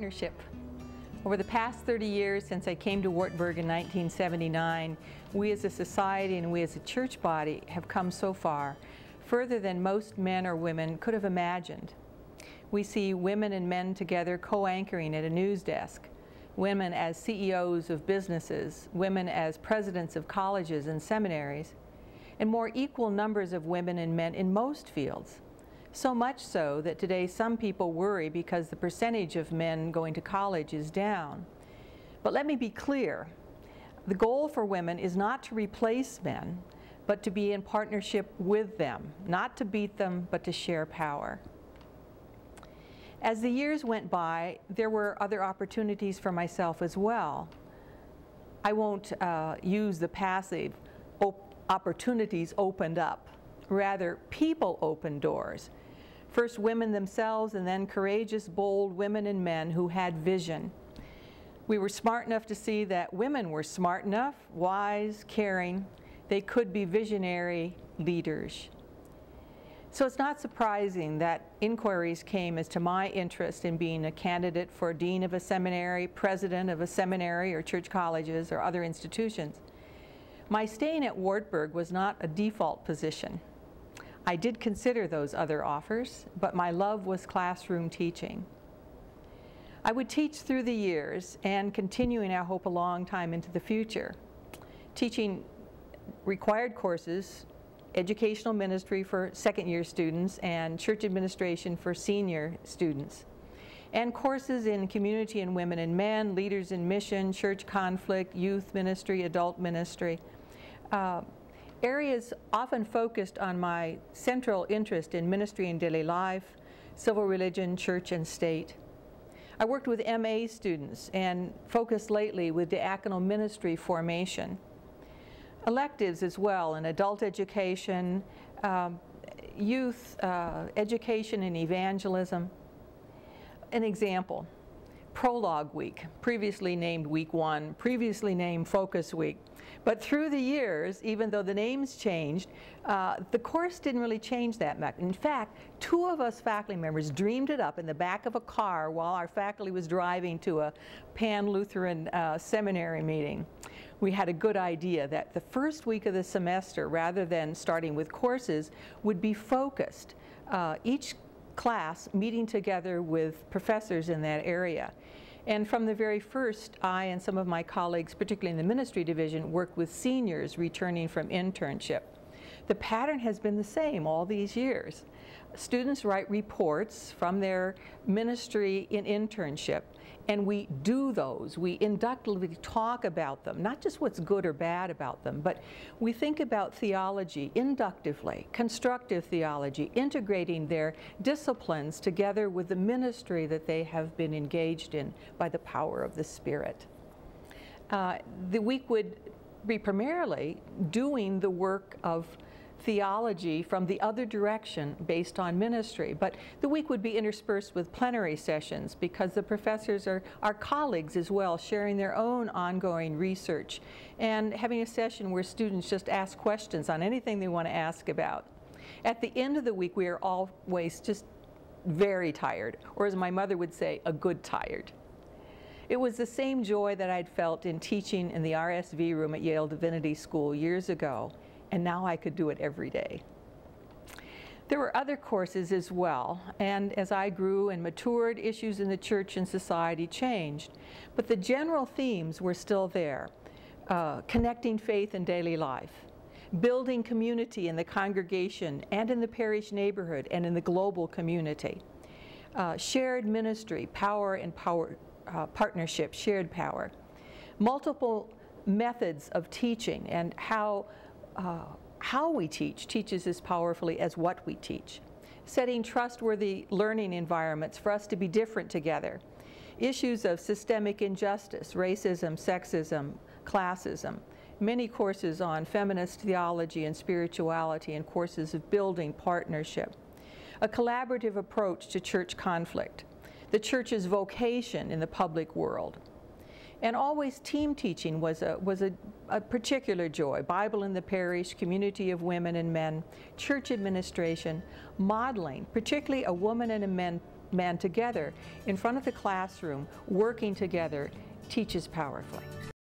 partnership. Over the past 30 years since I came to Wartburg in 1979, we as a society and we as a church body have come so far, further than most men or women could have imagined. We see women and men together co-anchoring at a news desk, women as CEOs of businesses, women as presidents of colleges and seminaries, and more equal numbers of women and men in most fields. So much so that today some people worry because the percentage of men going to college is down. But let me be clear, the goal for women is not to replace men, but to be in partnership with them, not to beat them, but to share power. As the years went by, there were other opportunities for myself as well. I won't use the passive opportunities opened up. Rather, people opened doors. First women themselves, and then courageous, bold women and men who had vision. We were smart enough to see that women were smart enough, wise, caring. They could be visionary leaders. So it's not surprising that inquiries came as to my interest in being a candidate for dean of a seminary, president of a seminary or church colleges or other institutions. My staying at Wartburg was not a default position. I did consider those other offers, but my love was classroom teaching. I would teach through the years and continuing, I hope, a long time into the future. Teaching required courses, educational ministry for second-year students and church administration for senior students, and courses in community and women and men, leaders in mission, church conflict, youth ministry, adult ministry. Areas often focused on my central interest in ministry and daily life, civil religion, church and state. I worked with MA students and focused lately with diaconal ministry formation. Electives as well in adult education, youth education and evangelism. An example, Prologue Week, previously named Week 1, previously named Focus Week. But through the years, even though the names changed, the course didn't really change that much. In fact, two of us faculty members dreamed it up in the back of a car while our faculty was driving to a Pan-Lutheran seminary meeting. We had a good idea that the first week of the semester, rather than starting with courses, would be focused. Each class meeting together with professors in that area. And from the very first, I and some of my colleagues, particularly in the ministry division, worked with seniors returning from internship. The pattern has been the same all these years. Students write reports from their ministry in internship, and we do those. We inductively talk about them, not just what's good or bad about them, but we think about theology inductively, constructive theology, integrating their disciplines together with the ministry that they have been engaged in by the power of the Spirit. The week would be primarily doing the work of theology from the other direction based on ministry, but the week would be interspersed with plenary sessions because the professors are our colleagues as well, sharing their own ongoing research and having a session where students just ask questions on anything they want to ask about. At the end of the week, we are always just very tired, or as my mother would say, a good tired. It was the same joy that I'd felt in teaching in the RSV room at Yale Divinity School years ago, and now I could do it every day. There were other courses as well, and as I grew and matured, issues in the church and society changed. But the general themes were still there. Connecting faith and daily life, building community in the congregation and in the parish neighborhood and in the global community, shared ministry, power and partnership, shared power, multiple methods of teaching, and how we teach teaches as powerfully as what we teach. Setting trustworthy learning environments for us to be different together. Issues of systemic injustice, racism, sexism, classism. Many courses on feminist theology and spirituality, and courses of building partnership. A collaborative approach to church conflict. The church's vocation in the public world. And always team teaching was a particular joy. Bible in the parish, community of women and men, church administration, modeling, particularly a woman and a man together in front of the classroom, working together, teaches powerfully.